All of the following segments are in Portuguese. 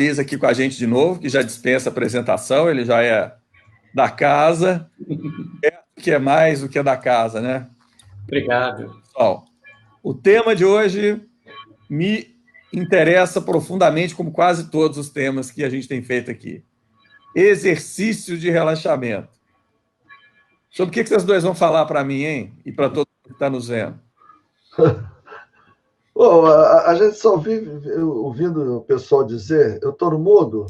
Caliz aqui com a gente de novo, que já dispensa a apresentação, ele já é da casa, que é mais do que da casa, né? Obrigado. Pessoal, o tema de hoje me interessa profundamente, como quase todos os temas que a gente tem feito aqui. Exercício de relaxamento. Sobre o que vocês dois vão falar para mim, hein? E para todo mundo que está nos vendo. Bom, a gente só vive ouvindo o pessoal dizer, eu estou no mudo?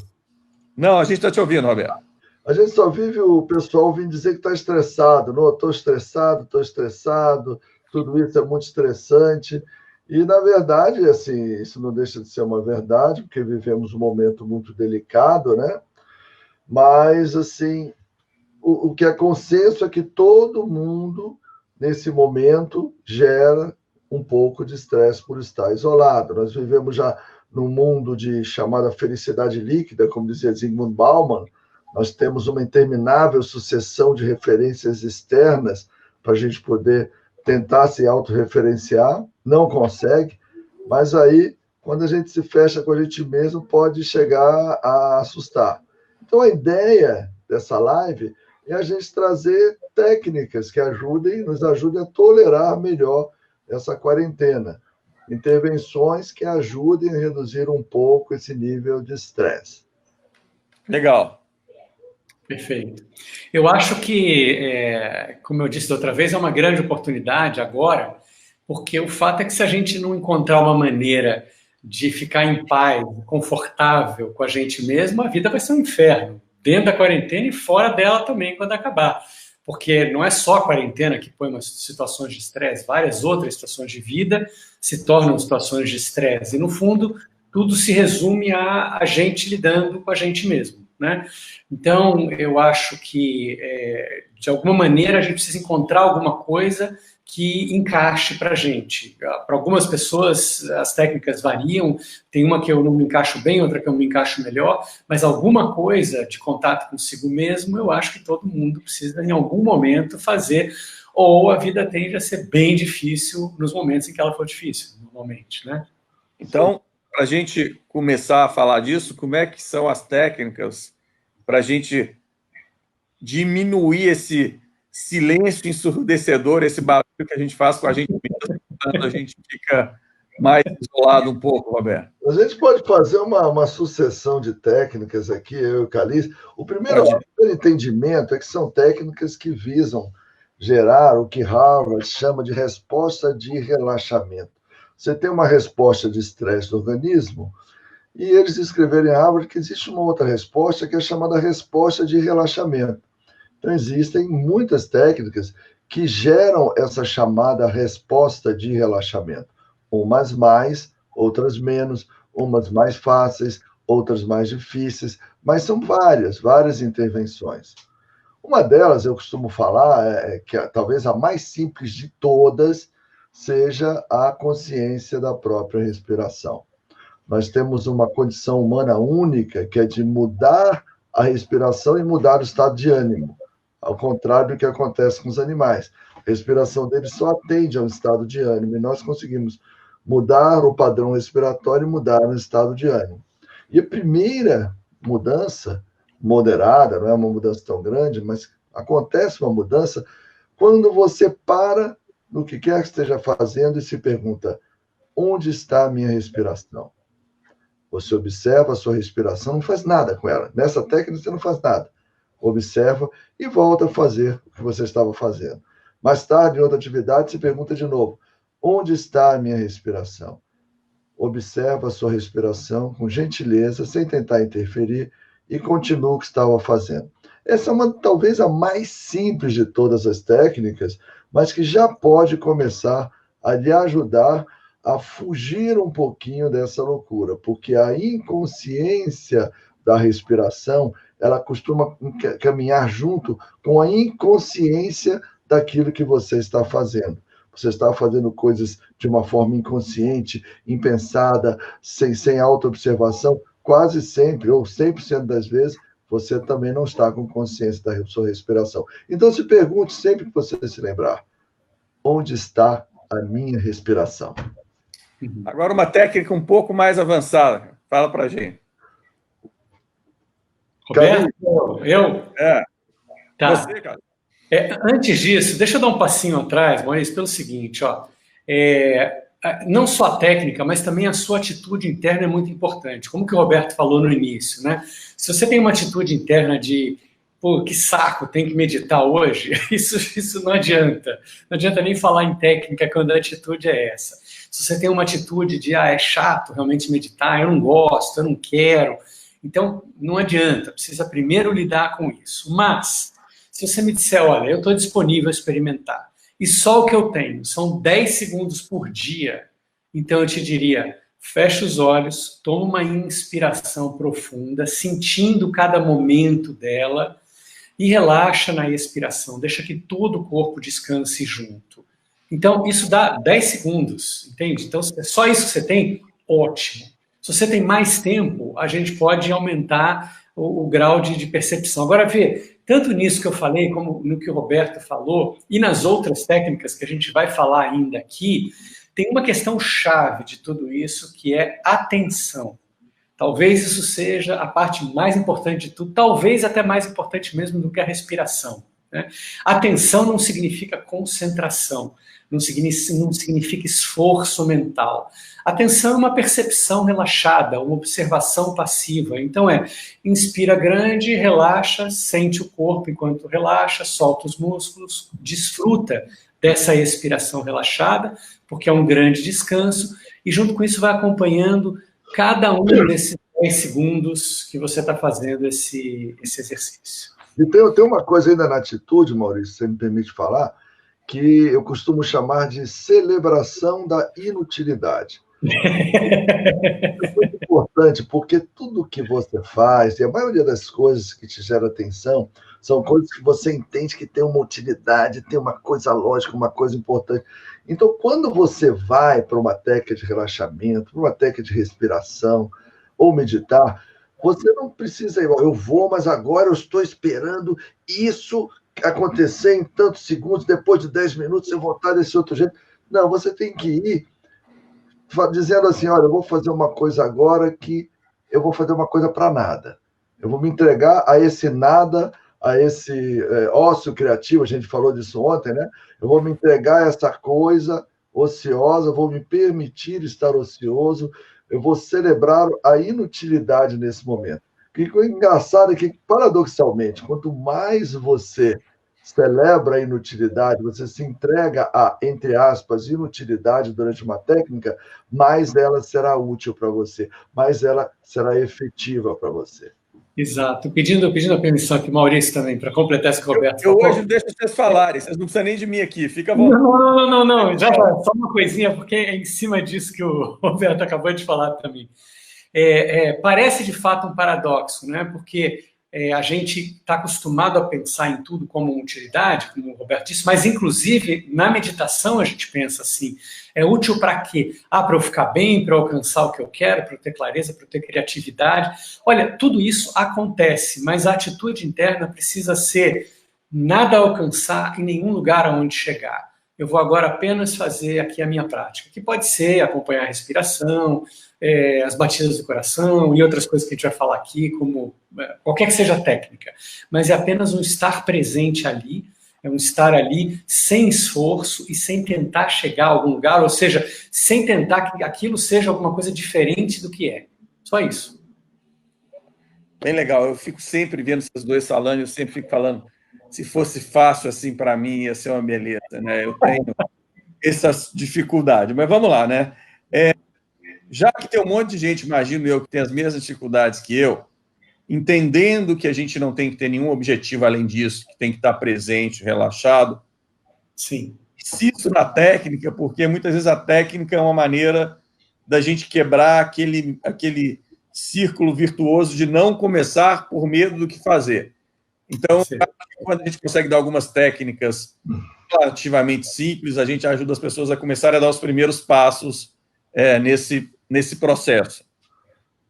Não, a gente está te ouvindo, Roberto. A gente só vive o pessoal vindo dizer que está estressado. Não, estou estressado, tudo isso é muito estressante. E, na verdade, assim, isso não deixa de ser uma verdade, porque vivemos um momento muito delicado, né? Mas, assim, o que é consenso é que todo mundo, nesse momento, gera um pouco de estresse por estar isolado. Nós vivemos já num mundo de chamada felicidade líquida, como dizia Zygmunt Bauman. Nós temos uma interminável sucessão de referências externas para a gente poder tentar se autorreferenciar, não consegue, mas aí, quando a gente se fecha com a gente mesmo, pode chegar a assustar. Então, a ideia dessa live é a gente trazer técnicas que nos ajudem a tolerar melhor essa quarentena. Intervenções que ajudem a reduzir um pouco esse nível de estresse. Legal. Perfeito. Eu acho que, como eu disse da outra vez, é uma grande oportunidade agora, porque o fato é que se a gente não encontrar uma maneira de ficar em paz, confortável com a gente mesmo, a vida vai ser um inferno, dentro da quarentena e fora dela também, quando acabar. Porque não é só a quarentena que põe umas situações de estresse, várias outras situações de vida se tornam situações de estresse. E, no fundo, tudo se resume a gente lidando com a gente mesmo, né? Então, eu acho que, de alguma maneira, a gente precisa encontrar alguma coisa que encaixe para a gente. Para algumas pessoas, as técnicas variam, tem uma que eu não me encaixo bem, outra que eu me encaixo melhor, mas alguma coisa de contato consigo mesmo, eu acho que todo mundo precisa, em algum momento, fazer, ou a vida tende a ser bem difícil nos momentos em que ela for difícil, normalmente, né? Então, para a gente começar a falar disso, como é que são as técnicas para a gente diminuir esse silêncio ensurdecedor, esse barulho que a gente faz com a gente mesmo, quando a gente fica mais isolado um pouco, Roberto? A gente pode fazer uma sucessão de técnicas aqui, eu e o Caliz. O primeiro entendimento é que são técnicas que visam gerar o que Harvard chama de resposta de relaxamento. Você tem uma resposta de estresse do organismo, e eles escreveram em Harvard que existe uma outra resposta que é chamada resposta de relaxamento. Então, existem muitas técnicas que geram essa chamada resposta de relaxamento. Umas mais, outras menos, umas mais fáceis, outras mais difíceis, mas são várias intervenções. Uma delas, eu costumo falar, que talvez a mais simples de todas, seja a consciência da própria respiração. Nós temos uma condição humana única, que é de mudar a respiração e mudar o estado de ânimo, ao contrário do que acontece com os animais. A respiração deles só atende ao estado de ânimo, e nós conseguimos mudar o padrão respiratório e mudar o estado de ânimo. E a primeira mudança, moderada, não é uma mudança tão grande, mas acontece uma mudança quando você para no que quer que esteja fazendo e se pergunta: onde está a minha respiração? Você observa a sua respiração, não faz nada com ela. Nessa técnica, você não faz nada. Observa e volta a fazer o que você estava fazendo. Mais tarde, em outra atividade, se pergunta de novo: onde está a minha respiração? Observa a sua respiração com gentileza, sem tentar interferir, e continua o que estava fazendo. Essa é talvez a mais simples de todas as técnicas, mas que já pode começar a lhe ajudar a fugir um pouquinho dessa loucura, porque a inconsciência da respiração, ela costuma caminhar junto com a inconsciência daquilo que você está fazendo. Você está fazendo coisas de uma forma inconsciente, impensada, sem autoobservação, quase sempre, ou 100% das vezes, você também não está com consciência da sua respiração. Então, se pergunte sempre que você se lembrar: onde está a minha respiração? Agora, uma técnica um pouco mais avançada. Fala para a gente. Roberto, eu? Tá. Você, cara. Antes disso, deixa eu dar um passinho atrás, Maurício, pelo seguinte, ó. Não só a técnica, mas também a sua atitude interna é muito importante. Como que o Roberto falou no início, né? Se você tem uma atitude interna de, pô, que saco, tem que meditar hoje, isso não adianta. Não adianta nem falar em técnica quando a atitude é essa. Se você tem uma atitude de, é chato realmente meditar, eu não gosto, eu não quero, então não adianta, precisa primeiro lidar com isso. Mas, se você me disser, olha, eu estou disponível a experimentar, e só o que eu tenho são 10 segundos por dia, então eu te diria, fecha os olhos, toma uma inspiração profunda, sentindo cada momento dela, e relaxa na expiração, deixa que todo o corpo descanse junto. Então, isso dá 10 segundos, entende? Então, se é só isso que você tem, ótimo. Se você tem mais tempo, a gente pode aumentar o grau de percepção. Agora, vê, tanto nisso que eu falei, como no que o Roberto falou, e nas outras técnicas que a gente vai falar ainda aqui, tem uma questão chave de tudo isso, que é atenção. Talvez isso seja a parte mais importante de tudo, talvez até mais importante mesmo do que a respiração, né? Atenção não significa concentração, não significa esforço mental. Atenção é uma percepção relaxada, uma observação passiva. Então inspira grande, relaxa, sente o corpo enquanto relaxa, solta os músculos, desfruta dessa expiração relaxada, porque é um grande descanso, e junto com isso vai acompanhando cada um desses 10 segundos que você está fazendo esse exercício. E tem uma coisa ainda na atitude, Maurício, se você me permite falar, que eu costumo chamar de celebração da inutilidade. É muito importante, porque tudo que você faz, e a maioria das coisas que te geram atenção, são coisas que você entende que tem uma utilidade, tem uma coisa lógica, uma coisa importante. Então, quando você vai para uma técnica de relaxamento, para uma técnica de respiração, ou meditar, você não precisa ir, eu vou, mas agora eu estou esperando isso acontecer em tantos segundos, depois de 10 minutos eu voltar desse outro jeito. Não, você tem que ir dizendo assim, olha, eu vou fazer uma coisa agora que eu vou fazer uma coisa para nada. Eu vou me entregar a esse nada, a esse ócio criativo, a gente falou disso ontem, né? Eu vou me entregar a essa coisa ociosa, vou me permitir estar ocioso, eu vou celebrar a inutilidade nesse momento. O engraçado é que, paradoxalmente, quanto mais você celebra a inutilidade, você se entrega a, entre aspas, inutilidade durante uma técnica, mais ela será útil para você, mais ela será efetiva para você. Exato. Pedindo a permissão aqui, Maurício, também, para completar esse que o Roberto falou. Eu hoje deixo vocês falarem, vocês não precisam nem de mim aqui, fica à vontade. Não, já só uma coisinha, porque é em cima disso que o Roberto acabou de falar também. Parece, de fato, um paradoxo, né? Porque a gente está acostumado a pensar em tudo como utilidade, como o Roberto disse, mas, inclusive, na meditação a gente pensa assim, é útil para quê? Para eu ficar bem, para eu alcançar o que eu quero, para eu ter clareza, para eu ter criatividade. Olha, tudo isso acontece, mas a atitude interna precisa ser nada a alcançar em nenhum lugar aonde chegar. Eu vou agora apenas fazer aqui a minha prática, que pode ser acompanhar a respiração, as batidas do coração e outras coisas que a gente vai falar aqui, como qualquer que seja a técnica. Mas é apenas um estar presente ali, é um estar ali sem esforço e sem tentar chegar a algum lugar, ou seja, sem tentar que aquilo seja alguma coisa diferente do que é. Só isso. Bem legal. Eu fico sempre vendo esses dois falando, eu sempre fico falando, se fosse fácil assim para mim, ia ser uma beleza, né? Eu tenho essas dificuldades. Mas vamos lá, né? Já que tem um monte de gente, imagino eu, que tem as mesmas dificuldades que eu, entendendo que a gente não tem que ter nenhum objetivo além disso, que tem que estar presente, relaxado. Sim. Insisto na técnica, porque muitas vezes a técnica é uma maneira da gente quebrar aquele círculo virtuoso de não começar por medo do que fazer. Então, quando a gente consegue dar algumas técnicas relativamente simples, a gente ajuda as pessoas a começarem a dar os primeiros passos nesse processo.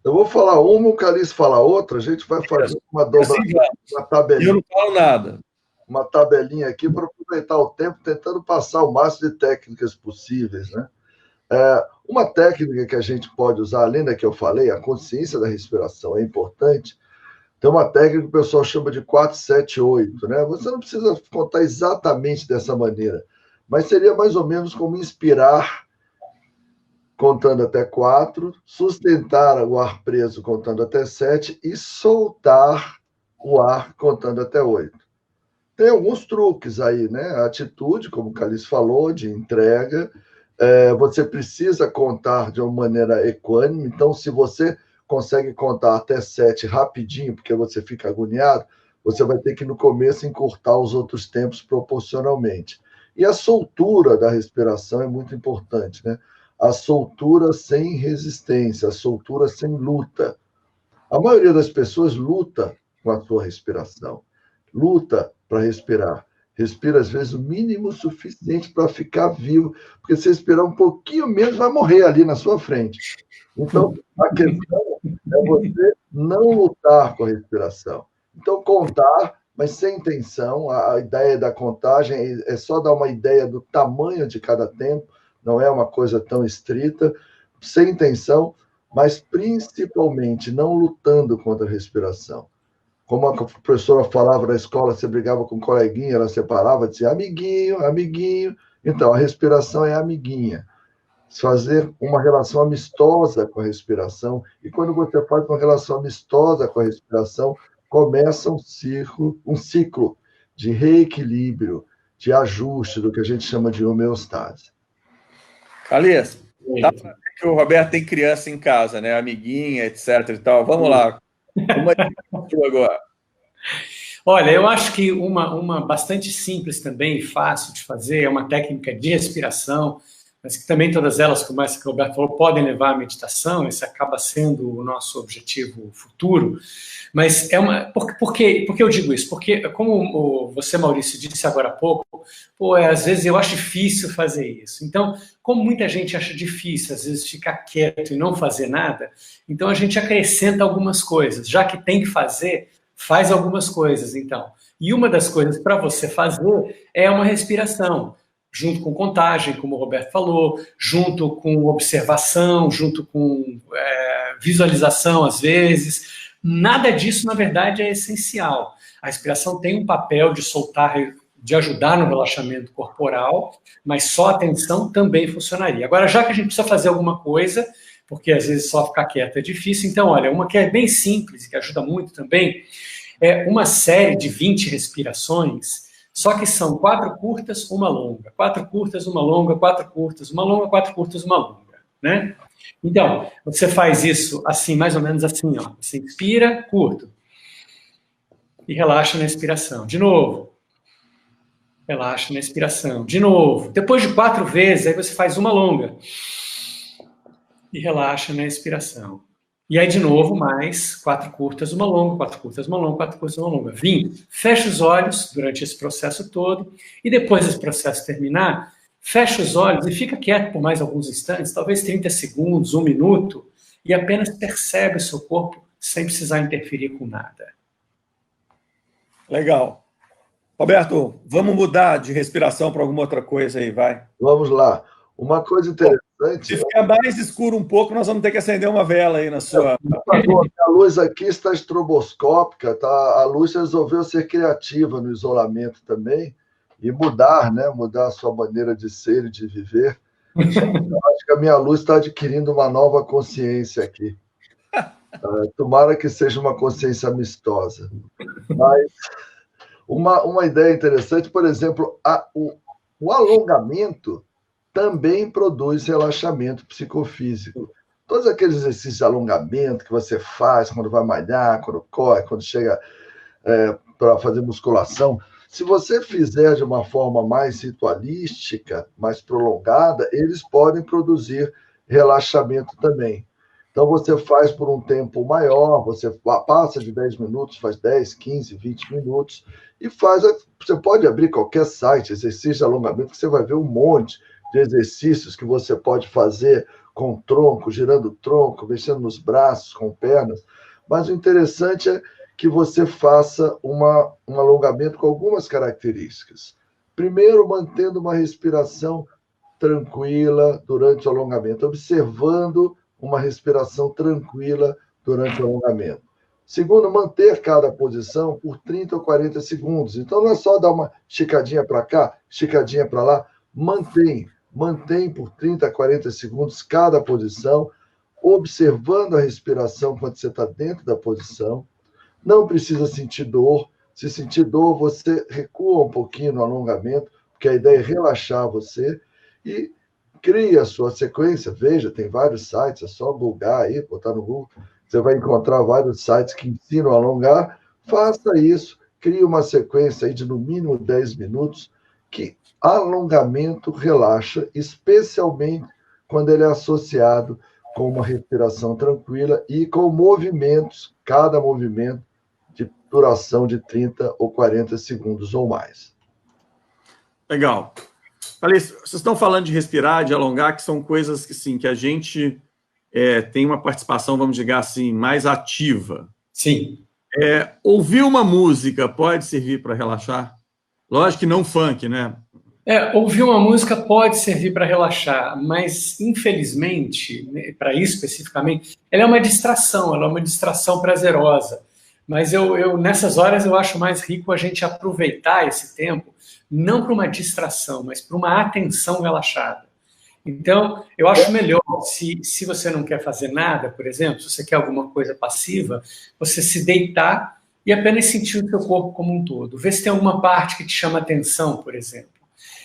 Eu vou falar uma, o Calice fala outra, a gente vai fazer uma tabelinha. Eu não falo nada. Uma tabelinha aqui para aproveitar o tempo, tentando passar o máximo de técnicas possíveis, né? Uma técnica que a gente pode usar, além da que eu falei, a consciência da respiração é importante. Tem uma técnica que o pessoal chama de 4, 7, 8, né? Você não precisa contar exatamente dessa maneira, mas seria mais ou menos como inspirar contando até 4, sustentar o ar preso contando até 7 e soltar o ar contando até 8. Tem alguns truques aí, né? A atitude, como o Calice falou, de entrega. Você precisa contar de uma maneira equânime. Então, se você consegue contar até 7 rapidinho, porque você fica agoniado, você vai ter que, no começo, encurtar os outros tempos proporcionalmente. E a soltura da respiração é muito importante, né? A soltura sem resistência, a soltura sem luta. A maioria das pessoas luta com a sua respiração, luta para respirar. Respira, às vezes, o mínimo suficiente para ficar vivo, porque se respirar um pouquinho menos, vai morrer ali na sua frente. Então, a questão é você não lutar com a respiração. Então, contar, mas sem intenção. A ideia da contagem é só dar uma ideia do tamanho de cada tempo, não é uma coisa tão estrita, sem intenção, mas principalmente não lutando contra a respiração. Como a professora falava na escola, você brigava com um coleguinha, ela separava, dizia amiguinho, amiguinho. Então, a respiração é amiguinha. Fazer uma relação amistosa com a respiração, e quando você faz uma relação amistosa com a respiração, começa um ciclo de reequilíbrio, de ajuste, do que a gente chama de homeostase. Calice, dá para ver que o Roberto tem criança em casa, né? Amiguinha, etc. e tal. Vamos lá. Uma dica agora. Olha, eu acho que uma bastante simples também e fácil de fazer é uma técnica de respiração, mas que também todas elas, como essa que o Roberto falou, podem levar à meditação. Esse acaba sendo o nosso objetivo futuro. Mas por que eu digo isso? Porque, como você, Maurício, disse agora há pouco, às vezes eu acho difícil fazer isso. Então, como muita gente acha difícil, às vezes, ficar quieto e não fazer nada, então a gente acrescenta algumas coisas. Já que tem que fazer, faz algumas coisas, então. E uma das coisas para você fazer é uma respiração, junto com contagem, como o Roberto falou, junto com observação, junto com visualização, às vezes. Nada disso, na verdade, é essencial. A respiração tem um papel de soltar, de ajudar no relaxamento corporal, mas só a atenção também funcionaria. Agora, já que a gente precisa fazer alguma coisa, porque às vezes só ficar quieto é difícil, então, olha, uma que é bem simples e que ajuda muito também, é uma série de 20 respirações, só que são 4 curtas, uma longa. 4 curtas, uma longa, 4 curtas, uma longa, 4 curtas, uma longa, né? Então, você faz isso assim, mais ou menos assim, ó. Você inspira, curto. E relaxa na expiração. De novo. Relaxa na expiração. De novo. Depois de 4 vezes, aí você faz uma longa. E relaxa na expiração. E aí, de novo, mais 4 curtas, uma longa, 4 curtas, uma longa, 4 curtas, uma longa. 20. Fecha os olhos durante esse processo todo. E depois desse processo terminar, fecha os olhos e fica quieto por mais alguns instantes, talvez 30 segundos, 1 minuto, e apenas percebe o seu corpo sem precisar interferir com nada. Legal. Roberto, vamos mudar de respiração para alguma outra coisa aí, vai. Vamos lá. Uma coisa interessante... Se ficar mais escuro um pouco, nós vamos ter que acender uma vela aí na sua... A luz aqui está estroboscópica, tá? A luz resolveu ser criativa no isolamento também, e mudar, né? Mudar a sua maneira de ser e de viver. Acho que a minha luz está adquirindo uma nova consciência aqui. Tomara que seja uma consciência amistosa. Mas uma ideia interessante, por exemplo, o alongamento também produz relaxamento psicofísico. Todos aqueles exercícios de alongamento que você faz quando vai malhar, quando corre, quando chega para fazer musculação, se você fizer de uma forma mais ritualística, mais prolongada, eles podem produzir relaxamento também. Então, você faz por um tempo maior, você passa de 10 minutos, faz 10, 15, 20 minutos, e faz. Você pode abrir qualquer site, exercício de alongamento, que você vai ver um monte de exercícios que você pode fazer com o tronco, girando o tronco, mexendo nos braços, com pernas. Mas o interessante é que você faça um alongamento com algumas características. Primeiro, mantendo uma respiração tranquila durante o alongamento, observando uma respiração tranquila durante o alongamento. Segundo, manter cada posição por 30 ou 40 segundos. Então, não é só dar uma esticadinha para cá, esticadinha para lá. Mantém por 30 a 40 segundos cada posição, observando a respiração quando você está dentro da posição. Não precisa sentir dor. Se sentir dor, você recua um pouquinho no alongamento, porque a ideia é relaxar você e cria a sua sequência. Veja, tem vários sites, é só googar aí, botar no Google. Você vai encontrar vários sites que ensinam a alongar. Faça isso, crie uma sequência aí de no mínimo 10 minutos, que alongamento relaxa, especialmente quando ele é associado com uma respiração tranquila e com movimentos, cada movimento de duração de 30 ou 40 segundos ou mais. Legal. Alice, vocês estão falando de respirar, de alongar, que são coisas que, sim, que a gente tem uma participação, vamos dizer assim, mais ativa. Sim. Ouvir uma música pode servir para relaxar? Lógico que não funk, né? Ouvir uma música pode servir para relaxar, mas, infelizmente, né, para isso especificamente, ela é uma distração prazerosa. Mas nessas horas eu acho mais rico a gente aproveitar esse tempo, não para uma distração, mas para uma atenção relaxada. Então, eu acho melhor, se você não quer fazer nada, por exemplo, se você quer alguma coisa passiva, você se deitar e apenas sentir o seu corpo como um todo. Ver se tem alguma parte que te chama atenção, por exemplo.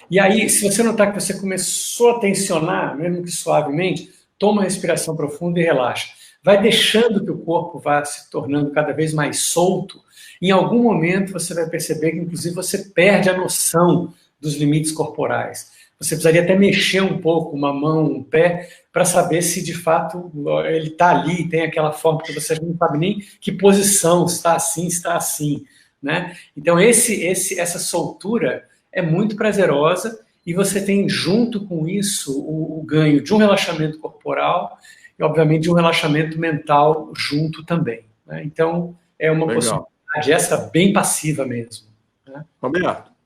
E aí, se você notar que você começou a tensionar, mesmo que suavemente, toma uma respiração profunda e relaxa. Vai deixando que o corpo vá se tornando cada vez mais solto. Em algum momento você vai perceber que, inclusive, você perde a noção dos limites corporais. Você precisaria até mexer um pouco uma mão, um pé, para saber se, de fato, ele está ali, tem aquela forma que você não sabe nem que posição, está assim, né? Então, essa soltura é muito prazerosa e você tem, junto com isso, o ganho de um relaxamento corporal e, obviamente, de um relaxamento mental junto também, né? Então, é uma possibilidade, essa bem passiva mesmo, né? Roberto,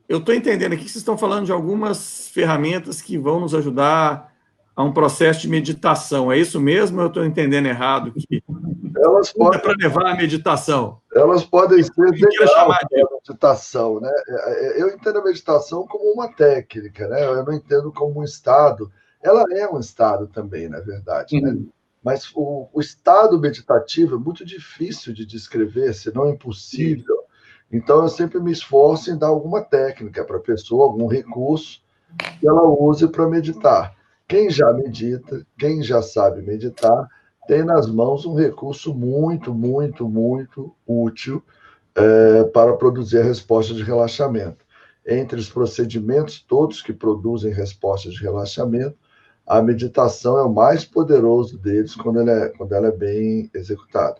eu estou entendendo aqui que vocês estão falando de algumas ferramentas que vão nos ajudar a um processo de meditação. É isso mesmo ou eu estou entendendo errado? Que elas podem, para levar a meditação? Elas podem ser chamar de meditação, né? Eu entendo a meditação como uma técnica, né? Eu não entendo como um estado. Ela é um estado também, na verdade, né? Mas o estado meditativo é muito difícil de descrever, se não impossível. Então, eu sempre me esforço em dar alguma técnica para a pessoa, algum recurso que ela use para meditar. Quem já medita, quem já sabe meditar, tem nas mãos um recurso muito, muito, muito útil para produzir a resposta de relaxamento. Entre os procedimentos todos que produzem respostas de relaxamento, a meditação é o mais poderoso deles quando ela é bem executada.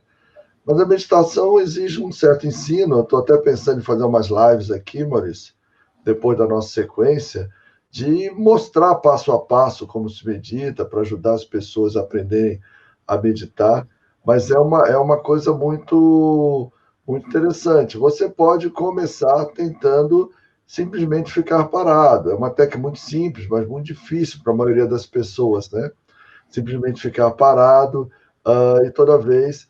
Mas a meditação exige um certo ensino. Eu estou até pensando em fazer umas lives aqui, Maurício, depois da nossa sequência, de mostrar passo a passo como se medita, para ajudar as pessoas a aprenderem a meditar. Mas é uma coisa muito, muito interessante. Você pode começar tentando simplesmente ficar parado. É uma técnica muito simples, mas muito difícil para a maioria das pessoas, né? Simplesmente ficar parado e toda vez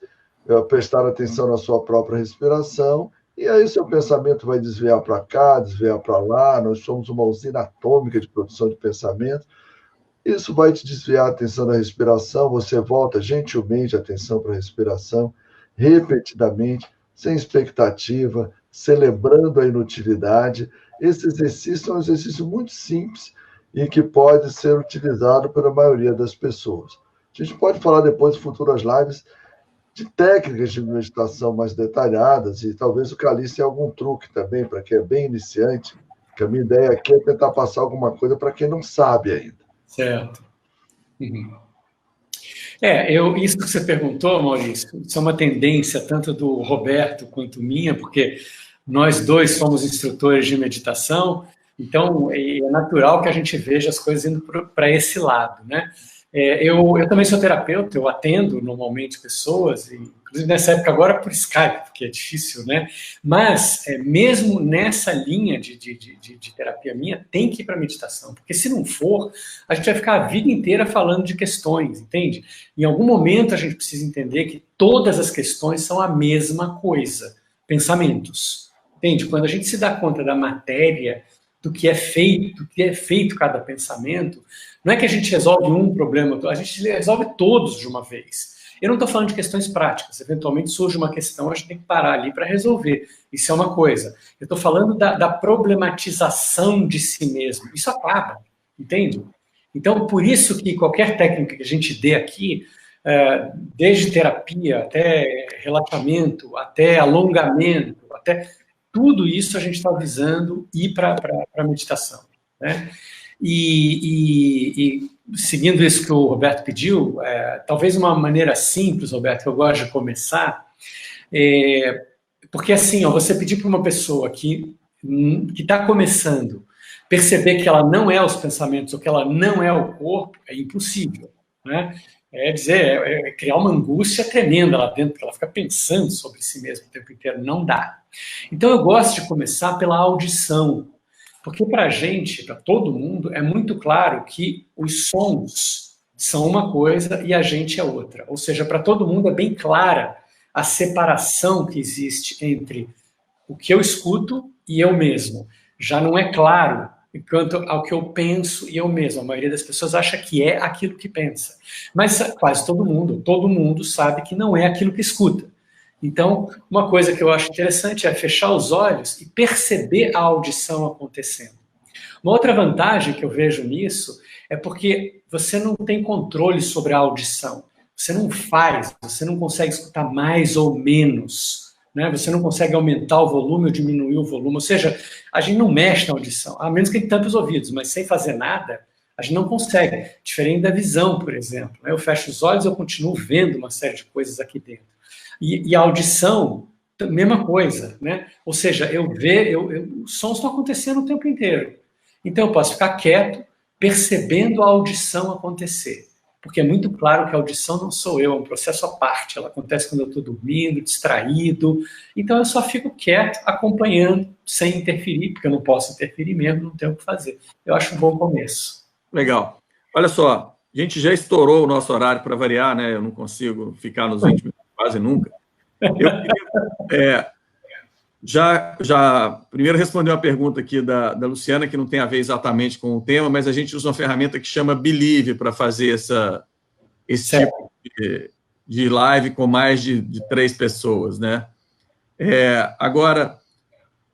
prestar atenção na sua própria respiração, e aí seu pensamento vai desviar para cá, desviar para lá. Nós somos uma usina atômica de produção de pensamento. Isso vai te desviar a atenção da respiração, você volta gentilmente a atenção para a respiração, repetidamente, sem expectativa, celebrando a inutilidade. Esse exercício é um exercício muito simples e que pode ser utilizado pela maioria das pessoas. A gente pode falar depois em futuras lives de técnicas de meditação mais detalhadas, e talvez o Calice tenha algum truque também, para quem é bem iniciante, que a minha ideia aqui é tentar passar alguma coisa para quem não sabe ainda. Certo. Isso que você perguntou, Maurício, isso é uma tendência tanto do Roberto quanto minha, porque nós dois somos instrutores de meditação, então é natural que a gente veja as coisas indo para esse lado, né? Eu também sou terapeuta, eu atendo normalmente pessoas, inclusive nessa época agora por Skype, porque é difícil, né? Mas, mesmo nessa linha de terapia minha, tem que ir para meditação, porque se não for, a gente vai ficar a vida inteira falando de questões, entende? Em algum momento a gente precisa entender que todas as questões são a mesma coisa, pensamentos, entende? Quando a gente se dá conta da matéria, do que é feito cada pensamento, não é que a gente resolve um problema, a gente resolve todos de uma vez. Eu não estou falando de questões práticas, eventualmente surge uma questão, a gente tem que parar ali para resolver, isso é uma coisa. Eu estou falando da problematização de si mesmo, isso acaba, entende? Então, por isso que qualquer técnica que a gente dê aqui, desde terapia, até relaxamento, até alongamento, até tudo isso a gente está visando ir para a meditação, né? E seguindo isso que o Roberto pediu, talvez uma maneira simples, Roberto, que eu gosto de começar, porque assim, você pedir para uma pessoa que está começando perceber que ela não é os pensamentos ou que ela não é o corpo, é impossível, né? Criar uma angústia tremenda lá dentro, porque ela fica pensando sobre si mesma o tempo inteiro, não dá. Então eu gosto de começar pela audição, porque para a gente, para todo mundo, é muito claro que os sons são uma coisa e a gente é outra. Ou seja, para todo mundo é bem clara a separação que existe entre o que eu escuto e eu mesmo. Já não é claro quanto ao que eu penso e eu mesmo. A maioria das pessoas acha que é aquilo que pensa. Mas quase todo mundo sabe que não é aquilo que escuta. Então, uma coisa que eu acho interessante é fechar os olhos e perceber a audição acontecendo. Uma outra vantagem que eu vejo nisso é porque você não tem controle sobre a audição. Você não consegue escutar mais ou menos, né? Você não consegue aumentar o volume ou diminuir o volume. Ou seja, a gente não mexe na audição, a menos que tenha tampe os ouvidos, mas sem fazer nada, a gente não consegue. Diferente da visão, por exemplo. Eu fecho os olhos e eu continuo vendo uma série de coisas aqui dentro. E a audição, mesma coisa, né? Ou seja, os sons estão acontecendo o tempo inteiro. Então eu posso ficar quieto, percebendo a audição acontecer. Porque é muito claro que a audição não sou eu, é um processo à parte. Ela acontece quando eu estou dormindo, distraído. Então eu só fico quieto, acompanhando, sem interferir, porque eu não posso interferir mesmo, não tenho o que fazer. Eu acho um bom começo. Legal. Olha só, a gente já estourou o nosso horário para variar, né? Eu não consigo ficar nos 20 minutos. Quase nunca. Eu queria primeiro responder uma pergunta aqui da Luciana, que não tem a ver exatamente com o tema, mas a gente usa uma ferramenta que chama Believe para fazer esse tipo de live com mais de 3 pessoas, né? Agora,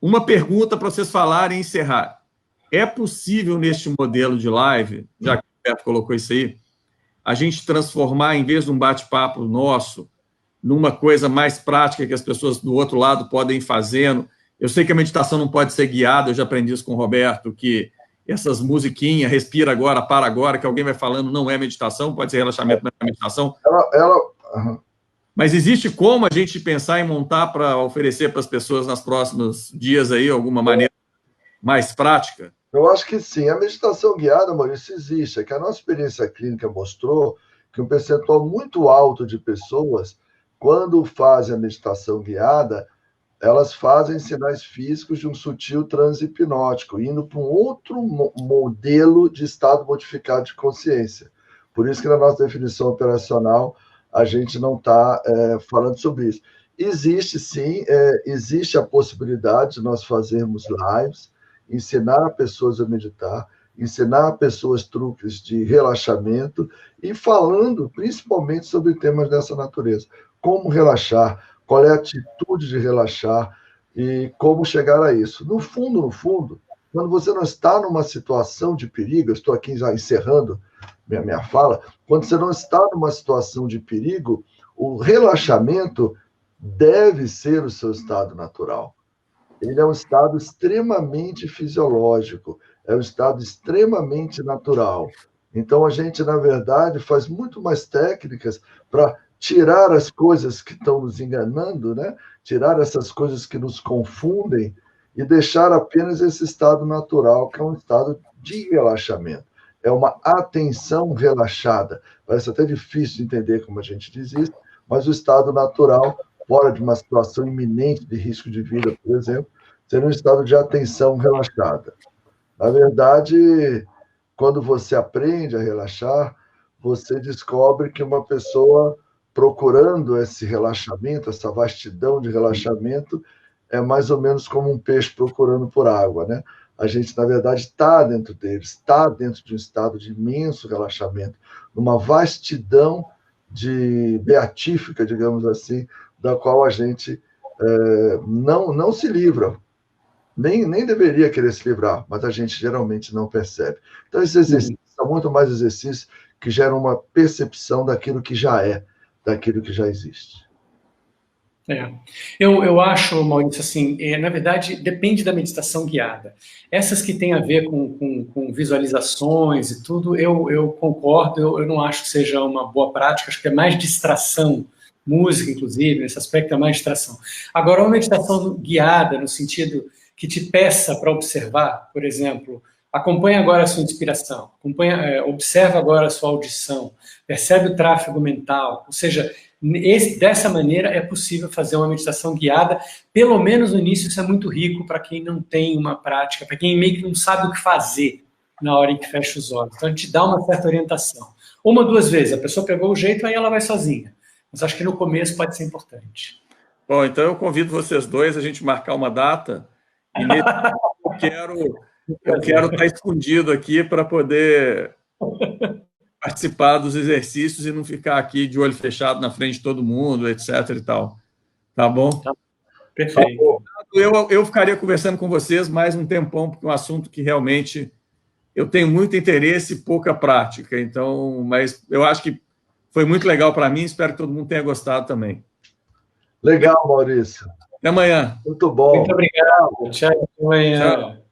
uma pergunta para vocês falarem e encerrar. É possível, neste modelo de live, já que o Roberto colocou isso aí, a gente transformar, em vez de um bate-papo nosso, numa coisa mais prática que as pessoas do outro lado podem ir fazendo? Eu sei que a meditação não pode ser guiada, eu já aprendi isso com o Roberto, que essas musiquinhas, respira agora, para agora, que alguém vai falando, não é meditação, pode ser relaxamento, não é meditação. Mas existe como a gente pensar em montar para oferecer para as pessoas nos próximos dias aí, alguma maneira mais prática? Eu acho que sim. A meditação guiada, Maurício, existe. É que a nossa experiência clínica mostrou que um percentual muito alto de pessoas, quando fazem a meditação guiada, elas fazem sinais físicos de um sutil transe hipnótico, indo para um outro modelo de estado modificado de consciência. Por isso que na nossa definição operacional a gente não está falando sobre isso. Existe sim, existe a possibilidade de nós fazermos lives, ensinar pessoas a meditar, ensinar pessoas truques de relaxamento e falando principalmente sobre temas dessa natureza. Como relaxar, qual é a atitude de relaxar e como chegar a isso. No fundo, quando você não está numa situação de perigo, eu estou aqui já encerrando minha fala, quando você não está numa situação de perigo, o relaxamento deve ser o seu estado natural. Ele é um estado extremamente fisiológico, é um estado extremamente natural. Então, a gente, na verdade, faz muito mais técnicas para tirar as coisas que estão nos enganando, né? Tirar essas coisas que nos confundem e deixar apenas esse estado natural, que é um estado de relaxamento. é uma atenção relaxada. Parece até difícil de entender como a gente diz isso, mas o estado natural, fora de uma situação iminente de risco de vida, por exemplo, seria um estado de atenção relaxada. Na verdade, quando você aprende a relaxar, você descobre que uma pessoa procurando esse relaxamento, essa vastidão de relaxamento, é mais ou menos como um peixe procurando por água, né? A gente, na verdade, está dentro deles, está dentro de um estado de imenso relaxamento, numa vastidão de beatífica, digamos assim, da qual a gente não se livra, nem deveria querer se livrar, mas a gente geralmente não percebe. Então, esses exercícios são muito mais exercícios que geram uma percepção daquilo que já é, daquilo que já existe. Eu acho, Maurício, assim, na verdade, depende da meditação guiada. Essas que têm a ver com visualizações e tudo, eu concordo, eu não acho que seja uma boa prática, acho que é mais distração, música, inclusive, nesse aspecto é mais distração. Agora, uma meditação guiada, no sentido que te peça para observar, por exemplo, acompanhe agora a sua inspiração, observa agora a sua audição, percebe o tráfego mental, ou seja, dessa maneira é possível fazer uma meditação guiada, pelo menos no início isso é muito rico para quem não tem uma prática, para quem meio que não sabe o que fazer na hora em que fecha os olhos. Então a gente dá uma certa orientação. Uma, duas vezes, a pessoa pegou o jeito, aí ela vai sozinha. Mas acho que no começo pode ser importante. Bom, então eu convido vocês dois a gente marcar uma data, e nesse eu quero estar escondido aqui para poder participar dos exercícios e não ficar aqui de olho fechado na frente de todo mundo, etc. e tal. Tá bom? Perfeito. Eu ficaria conversando com vocês mais um tempão, porque é um assunto que realmente eu tenho muito interesse e pouca prática. Então, mas eu acho que foi muito legal para mim, espero que todo mundo tenha gostado também. Legal, Maurício. Até amanhã. Muito bom. Muito obrigado. Tchau. Até amanhã. Tchau.